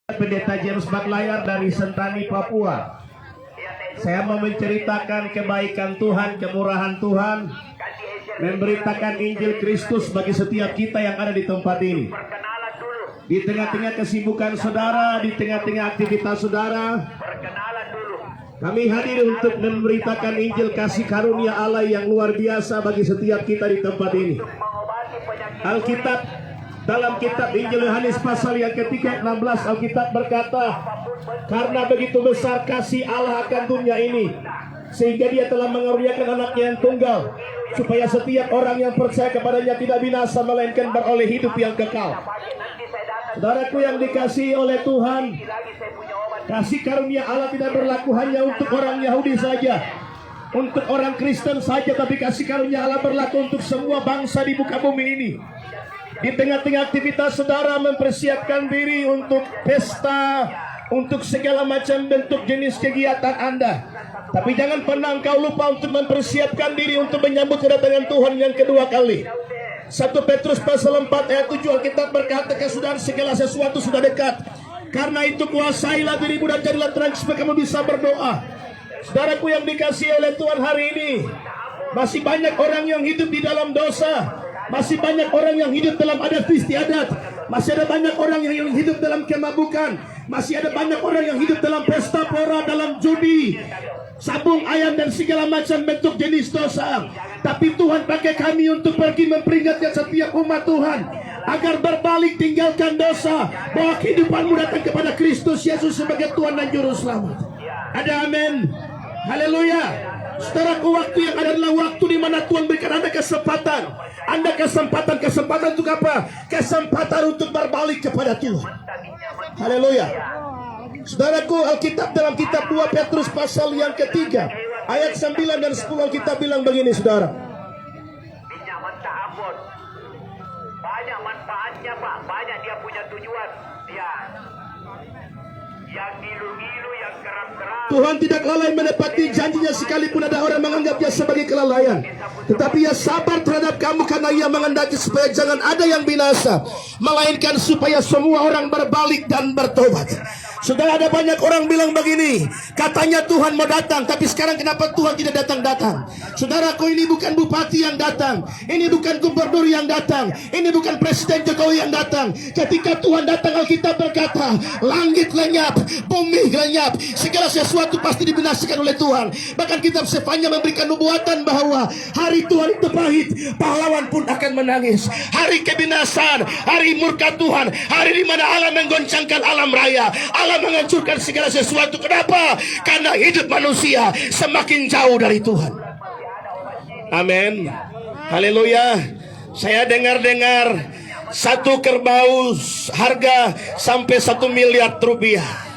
Pendeta James Batlayar dari Sentani, Papua. Saya mau menceritakan kebaikan Tuhan, kemurahan Tuhan, memberitakan Injil Kristus bagi setiap kita yang ada di tempat ini. Di tengah-tengah kesibukan saudara, di tengah-tengah aktivitas saudara, kami hadir untuk memberitakan Injil kasih karunia Allah yang luar biasa bagi setiap kita di tempat ini. Alkitab, dalam kitab Injil Yohanes pasal yang ketiga 16, Alkitab berkata, karena begitu besar kasih Allah akan dunia ini, sehingga dia telah mengaruniakan anaknya yang tunggal, supaya setiap orang yang percaya kepadanya tidak binasa, melainkan beroleh hidup yang kekal. Saudaraku yang dikasihi oleh Tuhan, kasih karunia Allah tidak berlaku hanya untuk orang Yahudi saja, untuk orang Kristen saja, tapi kasih karunia Allah berlaku untuk semua bangsa di muka bumi ini. Di tengah-tengah aktivitas saudara mempersiapkan diri untuk pesta, untuk segala macam bentuk jenis kegiatan Anda. Tapi jangan pernah engkau lupa untuk mempersiapkan diri untuk menyambut kedatangan Tuhan yang kedua kali. 1 Petrus pasal 4 ayat 7 Alkitab berkata, saudara, segala sesuatu sudah dekat. Karena itu kuasailah dirimu dan jadilah terang supaya kamu bisa berdoa. Saudaraku yang dikasihi oleh Tuhan, hari ini masih banyak orang yang hidup di dalam dosa. Masih banyak orang yang hidup dalam adat istiadat. Masih ada banyak orang yang hidup dalam kemabukan. Masih ada banyak orang yang hidup dalam pesta pora, dalam judi, sabung ayam dan segala macam bentuk jenis dosa. Tapi Tuhan pakai kami untuk pergi memperingatkan setiap umat Tuhan agar berbalik, tinggalkan dosa, bawa kehidupanmu datang kepada Kristus Yesus sebagai Tuhan dan Juru Selamat. Ada amin. Haleluya. Saudaraku, waktu yang ada adalah waktu di mana Tuhan berikan Anda kesempatan. Anda kesempatan untuk apa? Kesempatan untuk berbalik kepada Tuhan. Haleluya. Saudaraku, Alkitab dalam kitab 2 Petrus pasal yang ketiga ayat 9 dan 10 Alkitab bilang begini, saudara. Banyak manfaatnya, Pak. Banyak dia punya tujuan. Ya. Yang ngilu-ngilu, yang keram-keram. Tuhan tidak lalai menepati janjinya sekalipun ada orang menganggapnya sebagai kelalaian. Tetapi ia sabar terhadap kamu karena ia menghendaki supaya jangan ada yang binasa, melainkan supaya semua orang berbalik dan bertobat. Saudara, ada banyak orang bilang begini, katanya Tuhan mau datang, tapi sekarang kenapa Tuhan tidak datang-datang? Saudaraku, ini bukan bupati yang datang, ini bukan gubernur yang datang, ini bukan Presiden Jokowi yang datang. Ketika Tuhan datang, Alkitab berkata, langit lenyap, bumi lenyap, segala sesuatu pasti dibinasakan oleh Tuhan. Bahkan kitab Sefanya memberikan nubuatan bahwa hari Tuhan itu pahit, pahlawan pun akan menangis. Hari kebinasan, hari murka Tuhan, hari di mana Allah menggoncangkan alam raya, Allah menghancurkan segala sesuatu. Kenapa? Karena hidup manusia semakin jauh dari Tuhan. Amin. Haleluya. Saya dengar-dengar satu kerbau harga sampai 1 miliar rupiah.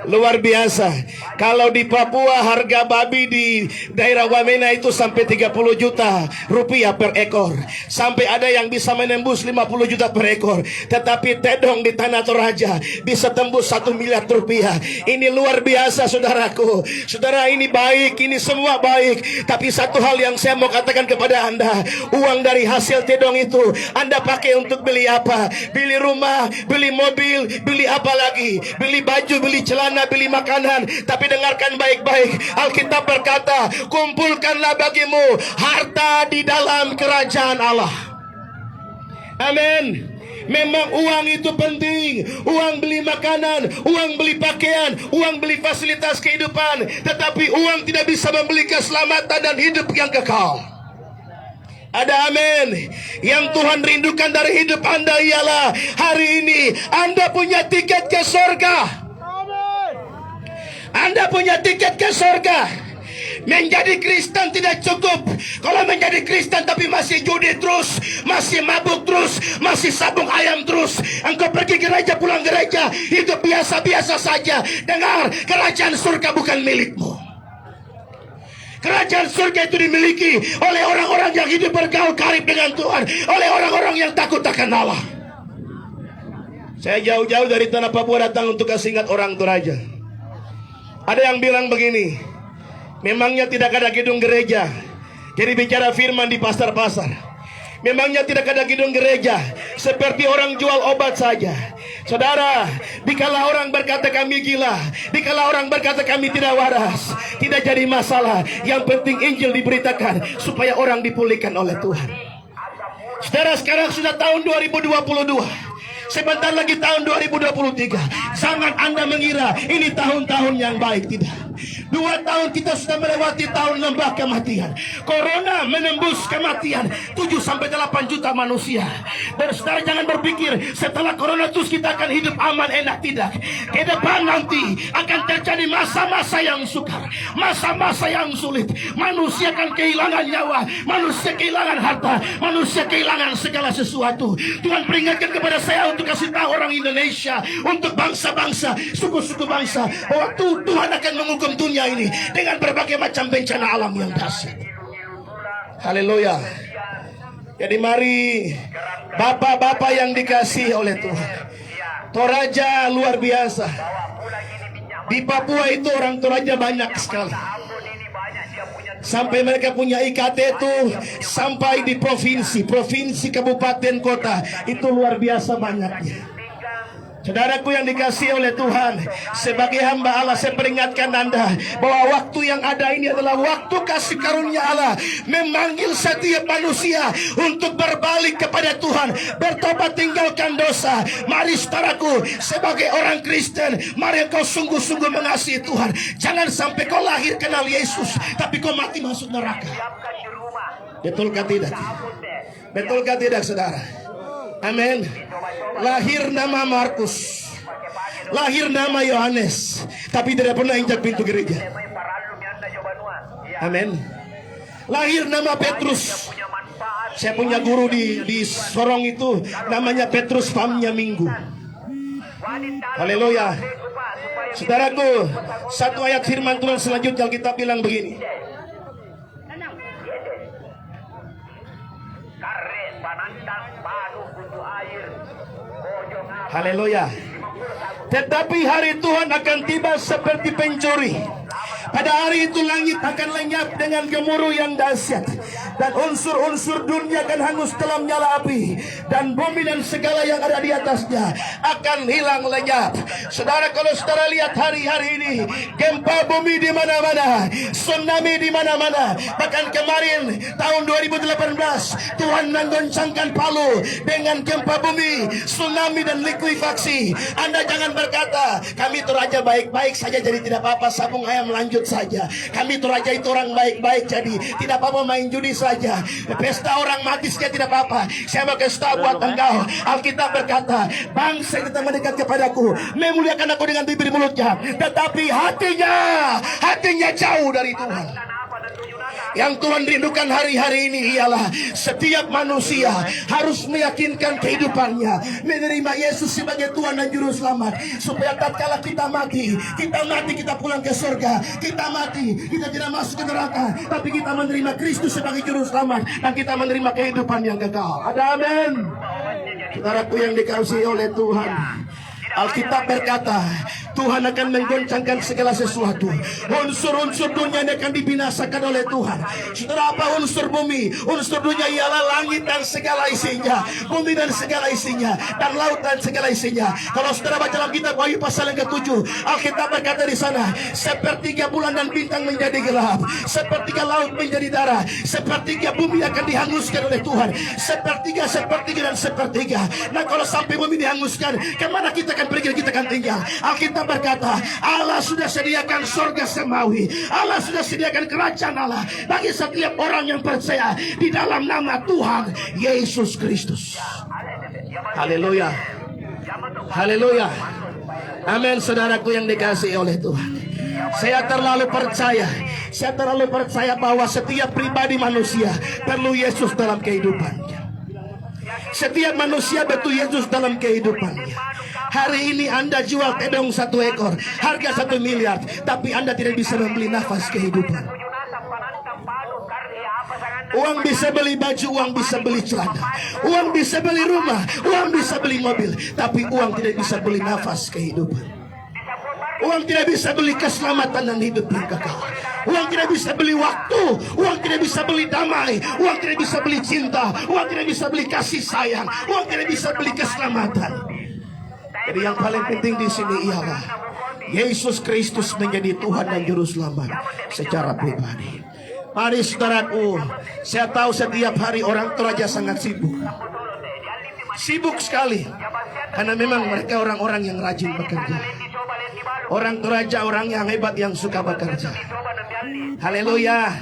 Luar biasa. Kalau di Papua harga babi di daerah Wamena itu sampai 30 juta rupiah per ekor. Sampai ada yang bisa menembus 50 juta per ekor. Tetapi tedong di Tanah Toraja bisa tembus 1 miliar rupiah. Ini luar biasa, saudaraku. Saudara, ini baik, ini semua baik. Tapi satu hal yang saya mau katakan kepada Anda, uang dari hasil tedong itu Anda pakai untuk beli apa? Beli rumah, beli mobil, beli apa lagi? Beli baju, beli celana, beli makanan. Tapi dengarkan baik-baik, Alkitab berkata, kumpulkanlah bagimu harta di dalam kerajaan Allah. Amin. Memang uang itu penting. Uang beli makanan, uang beli pakaian, uang beli fasilitas kehidupan. Tetapi uang tidak bisa membeli keselamatan dan hidup yang kekal. Ada amin. Yang Tuhan rindukan dari hidup Anda ialah hari ini Anda punya tiket ke surga. Anda punya tiket ke surga. Menjadi Kristen tidak cukup. Kalau menjadi Kristen tapi masih judi terus, masih mabuk terus, masih sabung ayam terus, engkau pergi gereja, pulang gereja, hidup biasa-biasa saja. Dengar, kerajaan surga bukan milikmu. Kerajaan surga itu dimiliki oleh orang-orang yang hidup bergaul karib dengan Tuhan, oleh orang-orang yang takut akan Allah. Saya jauh-jauh dari tanah Papua datang untuk kasih ingat orang Toraja. Ada yang bilang begini, memangnya tidak ada gedung gereja, jadi bicara firman di pasar-pasar. Memangnya tidak ada gedung gereja, seperti orang jual obat saja. Saudara, dikala orang berkata kami gila, dikala orang berkata kami tidak waras, tidak jadi masalah. Yang penting Injil diberitakan supaya orang dipulihkan oleh Tuhan. Saudara, sekarang sudah tahun 2022. Sebentar lagi tahun 2023. Jangan Anda mengira ini tahun-tahun yang baik. Tidak. 2 tahun kita sudah melewati tahun lembah kematian. Corona menembus kematian 7-8 juta manusia. Dan saudara jangan berpikir setelah corona terus kita akan hidup aman enak. Tidak. Ke depan nanti akan terjadi masa-masa yang sukar, masa-masa yang sulit. Manusia akan kehilangan nyawa, manusia kehilangan harta, manusia kehilangan segala sesuatu. Tuhan peringatkan kepada saya untuk kasih tahu orang Indonesia, untuk bangsa-bangsa, suku-suku bangsa, bahwa Tuhan akan menghukum dunia ini dengan berbagai macam bencana alam yang dahsyat. Haleluya. Jadi mari bapak-bapak yang dikasihi oleh Tuhan, Toraja luar biasa. Di Papua itu orang Toraja banyak sekali. Sampai mereka punya IKT itu sampai di provinsi, kabupaten, kota. Itu luar biasa banyaknya. Saudaraku yang dikasihi oleh Tuhan, sebagai hamba Allah saya peringatkan Anda bahwa waktu yang ada ini adalah waktu kasih karunia Allah memanggil setiap manusia untuk berbalik kepada Tuhan, bertobat, tinggalkan dosa. Mari saudaraku, sebagai orang Kristen, mari kau sungguh-sungguh mengasihi Tuhan. Jangan sampai kau lahir kenal Yesus tapi kau mati masuk neraka. Betulkah tidak? Betulkah tidak, saudara? Amin. Lahir nama Markus, lahir nama Yohanes, tapi tidak pernah injak pintu gereja. Amin. Lahir nama Petrus. Saya punya guru di Sorong itu namanya Petrus Famnya Minggu. Haleluya. Saudaraku, satu ayat firman Tuhan selanjutnya Alkitab bilang begini. Haleluya. Tetapi hari Tuhan akan tiba seperti pencuri. Pada hari itu langit akan lenyap dengan gemuruh yang dahsyat, dan unsur-unsur dunia akan hangus dalam nyala api, dan bumi dan segala yang ada di atasnya akan hilang lenyap. Saudara, kalau saudara lihat hari-hari ini, gempa bumi di mana-mana, tsunami di mana-mana. Bahkan kemarin tahun 2018 Tuhan menggoncangkan Palu dengan gempa bumi, tsunami dan likuifaksi. Anda jangan berkata kami Toraja baik-baik saja jadi tidak apa-apa, sabung ayam lanjut saja. Kami Toraja itu orang baik-baik jadi tidak apa-apa, main judi saja, pesta orang mati saja tidak apa-apa. Saya berkata buat engkau, Alkitab berkata, bangsa yang mendekat kepadaku memuliakan aku dengan bibir mulutnya, tetapi hatinya jauh dari Tuhan. Yang Tuhan rindukan hari-hari ini ialah setiap manusia harus meyakinkan kehidupannya, menerima Yesus sebagai Tuhan dan Juru Selamat, supaya tatkala kita mati kita pulang ke surga. Kita mati, kita tidak masuk ke neraka, tapi kita menerima Kristus sebagai Juru Selamat dan kita menerima kehidupan yang kekal. Ada amin. Saudaraku yang dikasihi oleh Tuhan, Alkitab berkata Tuhan akan menggoncangkan segala sesuatu. Unsur-unsur dunia ini akan dibinasakan oleh Tuhan. Saudara, apa unsur bumi? Unsur dunia ialah langit dan segala isinya, bumi dan segala isinya, dan laut dan segala isinya. Kalau saudara baca dalam kitab Wahyu pasal yang ke-7, Alkitab berkata di sana, sepertiga bulan dan bintang menjadi gelap, sepertiga laut menjadi darah, sepertiga bumi akan dihanguskan oleh Tuhan. Sepertiga dan sepertiga. Nah, kalau sampai bumi dihanguskan, kemana kita akan pergi? Kita akan tinggal. Alkitab berkata Allah sudah sediakan surga semawi, Allah sudah sediakan kerajaan Allah bagi setiap orang yang percaya di dalam nama Tuhan Yesus Kristus. Haleluya. Haleluya. Amin. Saudaraku yang dikasihi oleh Tuhan, saya terlalu percaya bahwa setiap pribadi manusia perlu Yesus dalam kehidupannya. Setiap manusia butuh Yesus dalam kehidupannya. Hari ini Anda jual tedong 1 ekor, harga 1 miliar, tapi Anda tidak bisa membeli nafas kehidupan. Uang bisa beli baju, uang bisa beli celana, uang bisa beli rumah, uang bisa beli mobil, tapi uang tidak bisa beli nafas kehidupan. Uang tidak bisa beli keselamatan dan hidup yang kekal. Uang tidak bisa beli waktu, uang tidak bisa beli damai, uang tidak bisa beli cinta, uang tidak bisa beli kasih sayang, uang tidak bisa beli keselamatan. Jadi yang paling penting di sini ialah Yesus Kristus menjadi Tuhan dan Juru Selamat secara pribadi. Mari saudaraku, saya tahu setiap hari orang Toraja sangat sibuk. Sibuk sekali. Karena memang mereka orang-orang yang rajin bekerja. Orang Toraja orang yang hebat yang suka bekerja. Haleluya.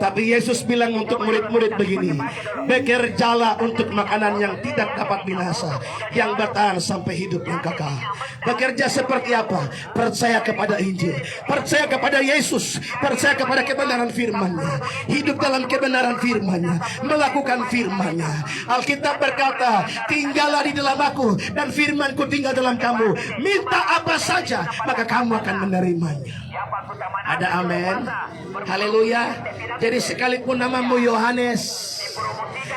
Tapi Yesus bilang untuk murid-murid begini, bekerjalah untuk makanan yang tidak dapat binasa, yang bertahan sampai hidup yang kekal. Bekerja seperti apa? Percaya kepada Injil, percaya kepada Yesus, percaya kepada kebenaran firman-Nya, hidup dalam kebenaran firman-Nya, melakukan firman-Nya. Alkitab berkata, tinggallah di dalam aku dan firman-Ku tinggal dalam kamu. Minta apa saja, maka kamu akan menerimanya. Ada amin. Haleluya. Jadi sekalipun namamu Yohanes,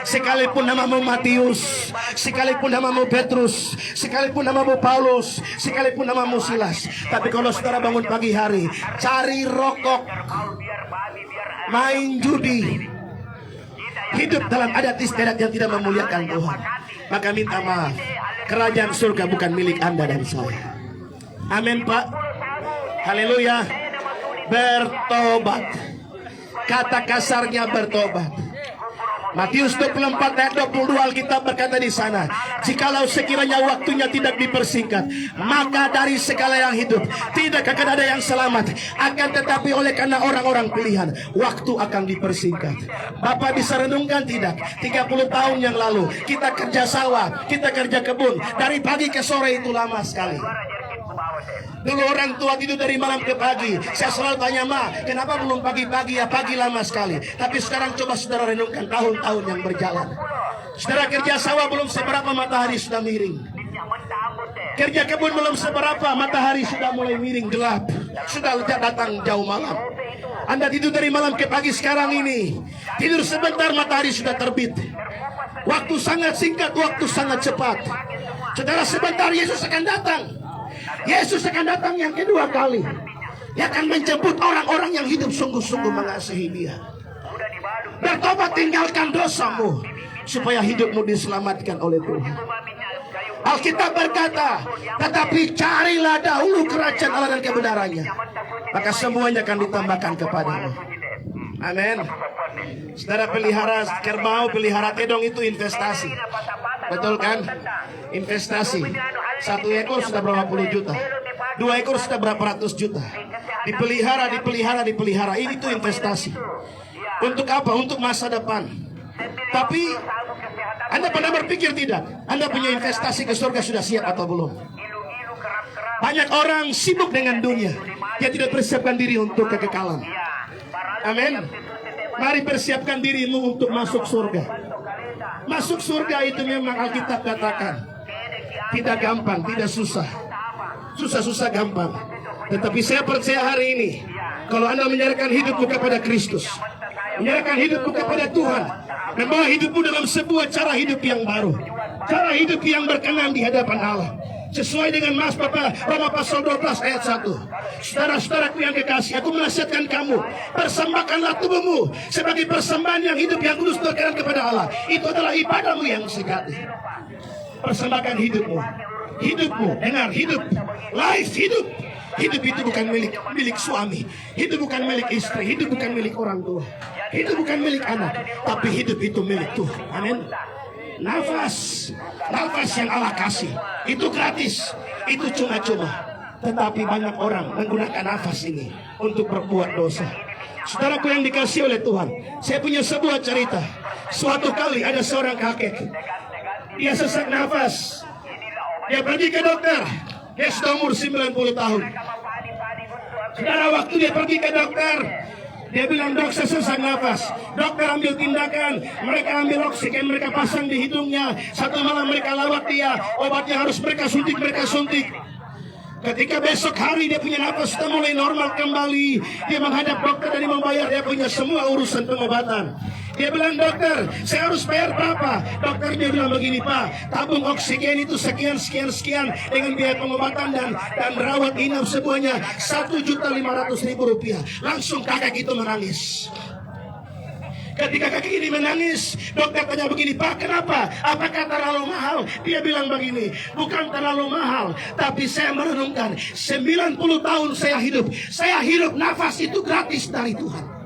sekalipun namamu Matius, sekalipun namamu Petrus, sekalipun namamu Paulus, sekalipun namamu Silas, tapi kalau saudara bangun pagi hari, cari rokok, main judi, hidup dalam adat istiadat yang tidak memuliakan Tuhan, maka minta maaf, kerajaan surga bukan milik Anda dan saya. Amin Pak. Haleluya. Bertobat. Kata kasarnya bertobat. Matius 24 ayat 22 Alkitab berkata di sana, jikalau sekiranya waktunya tidak dipersingkat, maka dari segala yang hidup tidak akan ada yang selamat. Akan tetapi oleh karena orang-orang pilihan, waktu akan dipersingkat. Bapak bisa renungkan tidak? 30 tahun yang lalu kita kerja sawah, kita kerja kebun, dari pagi ke sore itu lama sekali. Dulu orang tua tidur dari malam ke pagi. Saya selalu tanya, Ma, kenapa belum pagi-pagi? Ya pagi lama sekali. Tapi sekarang coba saudara renungkan tahun-tahun yang berjalan. Saudara kerja sawah belum seberapa matahari sudah miring. Kerja kebun belum seberapa matahari sudah mulai miring gelap. Sudah datang jauh malam. Anda tidur dari malam ke pagi sekarang ini. Tidur sebentar matahari sudah terbit. Waktu sangat singkat, waktu sangat cepat. Saudara sebentar Yesus akan datang. Yesus akan datang yang kedua kali. Dia akan menjemput orang-orang yang hidup sungguh-sungguh mengasihi Dia. Bertobat, tinggalkan dosamu, supaya hidupmu diselamatkan oleh Tuhan. Alkitab berkata, tetapi carilah dahulu kerajaan Allah dan kebenarannya, maka semuanya akan ditambahkan kepadamu. Amin. Saudara pelihara kerbau, pelihara tedong itu investasi. Betul kan? Investasi. 1 ekor sudah berapa puluh juta, 2 ekor sudah berapa ratus juta. Dipelihara. Ini tuh investasi. Untuk apa? Untuk masa depan. Tapi Anda pernah berpikir tidak? Anda punya investasi ke surga sudah siap atau belum? Banyak orang sibuk dengan dunia. Dia tidak persiapkan diri untuk kekekalan. Amin. Mari persiapkan dirimu untuk masuk surga. Masuk surga itu memang Alkitab katakan tidak gampang, tidak susah. Susah-susah gampang. Tetapi saya percaya hari ini, kalau Anda menyerahkan hidupmu kepada Kristus, menyerahkan hidupmu kepada Tuhan, membawa hidupmu dalam sebuah cara hidup yang baru, cara hidup yang berkenan di hadapan Allah, sesuai dengan Mas Bapak Roma pasal 12 ayat 1. Saudara-saudaraku yang kekasih, aku menasihatkan kamu, persembahkanlah tubuhmu sebagai persembahan yang hidup, yang kudus, berkenan kepada Allah. Itu adalah ibadahmu yang sejati. Persembahkan hidupmu. Hidupmu, dengar, hidup, life, hidup. Hidup itu bukan milik suami. Hidup bukan milik istri. Hidup bukan milik orang tua. Hidup bukan milik anak. Tapi hidup itu milik Tuhan. Amin. Nafas yang Allah kasih, itu gratis, itu cuma-cuma. Tetapi banyak orang menggunakan nafas ini untuk berbuat dosa. Saudaraku yang dikasih oleh Tuhan, saya punya sebuah cerita. Suatu kali ada seorang kakek, dia sesak nafas. Dia pergi ke dokter. Dia sudah umur 90 tahun. Saudara, waktu dia pergi ke dokter, dia bilang, dok, saya sesak nafas. Dokter ambil tindakan. Mereka ambil oksigen, mereka pasang di hidungnya. Satu malam mereka lawat dia. Obatnya harus mereka suntik. Ketika besok hari dia punya nafas sudah mulai normal kembali, dia menghadap dokter dan dia membayar dia punya semua urusan pengobatan. Dia bilang, dokter, saya harus bayar berapa? Dokter dia bilang begini, Pak, tabung oksigen itu sekian dengan biaya pengobatan dan rawat inap semuanya 1.500.000 rupiah. Langsung kakak itu menangis. Ketika kaki ini menangis, dokter tanya begini, Pak, kenapa? Apakah terlalu mahal? Dia bilang begini, bukan terlalu mahal, tapi saya merenungkan 90 tahun saya hidup nafas itu gratis dari Tuhan.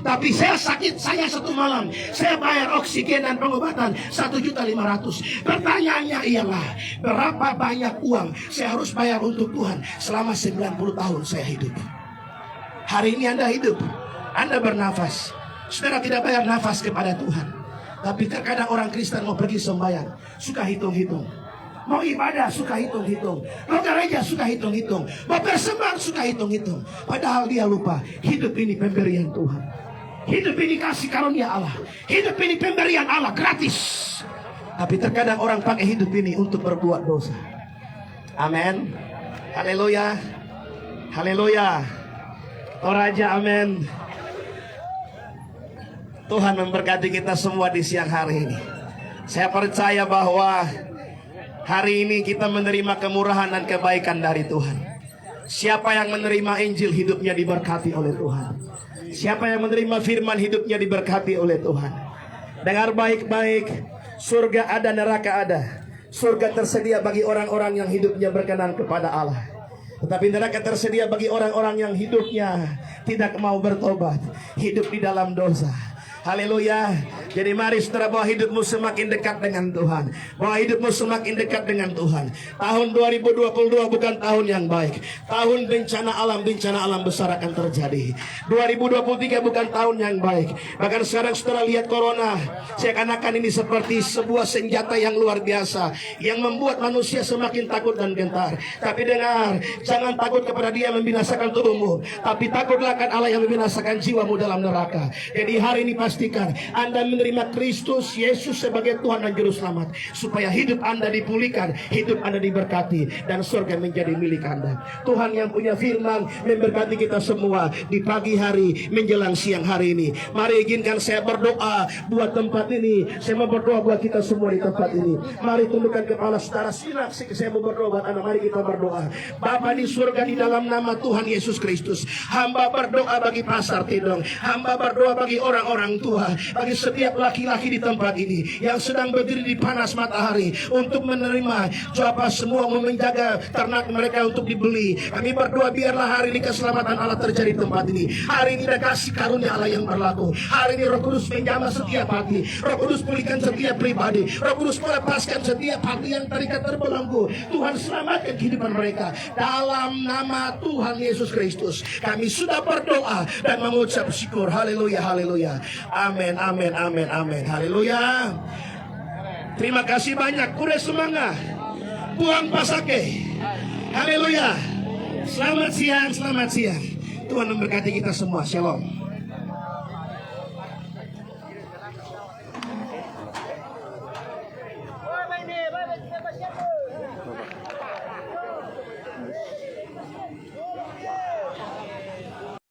Tapi saya sakit, saya satu malam saya bayar oksigen dan pengobatan 1.500.000. Pertanyaannya ialah, berapa banyak uang saya harus bayar untuk Tuhan selama 90 tahun saya hidup? Hari ini Anda hidup, Anda bernafas, saudara tidak bayar nafas kepada Tuhan. Tapi terkadang orang Kristen mau pergi sembahyang, suka hitung-hitung. Mau ibadah suka hitung-hitung. Mau gereja suka hitung-hitung. Mau persembahan suka hitung-hitung. Padahal dia lupa, hidup ini pemberian Tuhan. Hidup ini kasih karunia Allah. Hidup ini pemberian Allah gratis. Tapi terkadang orang pakai hidup ini untuk berbuat dosa. Amin. Haleluya. Haleluya. Oh Raja, amin. Tuhan memberkati kita semua di siang hari ini. Saya percaya bahwa hari ini kita menerima kemurahan dan kebaikan dari Tuhan. Siapa yang menerima Injil, hidupnya diberkati oleh Tuhan. Siapa yang menerima firman, hidupnya diberkati oleh Tuhan. Dengar baik-baik, surga ada, neraka ada. Surga tersedia bagi orang-orang yang hidupnya berkenan kepada Allah. Tetapi neraka tersedia bagi orang-orang yang hidupnya tidak mau bertobat, hidup di dalam dosa. Haleluya. Jadi mari saudara, bahwa hidupmu semakin dekat dengan Tuhan, bahwa hidupmu semakin dekat dengan Tuhan. Tahun 2022 bukan tahun yang baik. Tahun bencana alam besar akan terjadi. 2023 bukan tahun yang baik. Bahkan sekarang saudara lihat corona, seakan-akan ini seperti sebuah senjata yang luar biasa, yang membuat manusia semakin takut dan gentar. Tapi dengar, jangan takut kepada dia yang membinasakan tubuhmu, tapi takutlah akan Allah yang membinasakan jiwamu dalam neraka. Jadi hari ini pastikan Anda menerima Kristus Yesus sebagai Tuhan dan Juru Selamat, supaya hidup Anda dipulihkan, hidup Anda diberkati, dan surga menjadi milik Anda. Tuhan yang punya firman memberkati kita semua di pagi hari menjelang siang hari ini. Mari izinkan saya berdoa buat tempat ini. Saya mau berdoa buat kita semua di tempat ini. Mari tundukkan kepala saudara, silakan saya mau berdoa buat Anda. Mari kita berdoa. Bapa di surga, di dalam nama Tuhan Yesus Kristus, hamba berdoa bagi Pasar Tidong, hamba berdoa bagi orang-orang tua, bagi setiap laki-laki di tempat ini yang sedang berdiri di panas matahari untuk menerima apa semua, menjaga ternak mereka untuk dibeli. Kami berdoa biarlah hari ini keselamatan Allah terjadi di tempat ini. Hari ini ada kasih karunia Allah yang berlaku. Hari ini Roh Kudus menjamah setiap hati. Roh Kudus pulihkan setiap pribadi. Roh Kudus melepaskan setiap hati yang terikat terbelenggu. Tuhan selamatkan kehidupan mereka dalam nama Tuhan Yesus Kristus. Kami sudah berdoa dan mengucap syukur. Haleluya, haleluya. Amin, amin, amin, amin. Haleluya. Terima kasih banyak. Kure semangat. Buang pasake. Haleluya. Selamat siang, selamat siang. Tuhan memberkati kita semua. Shalom.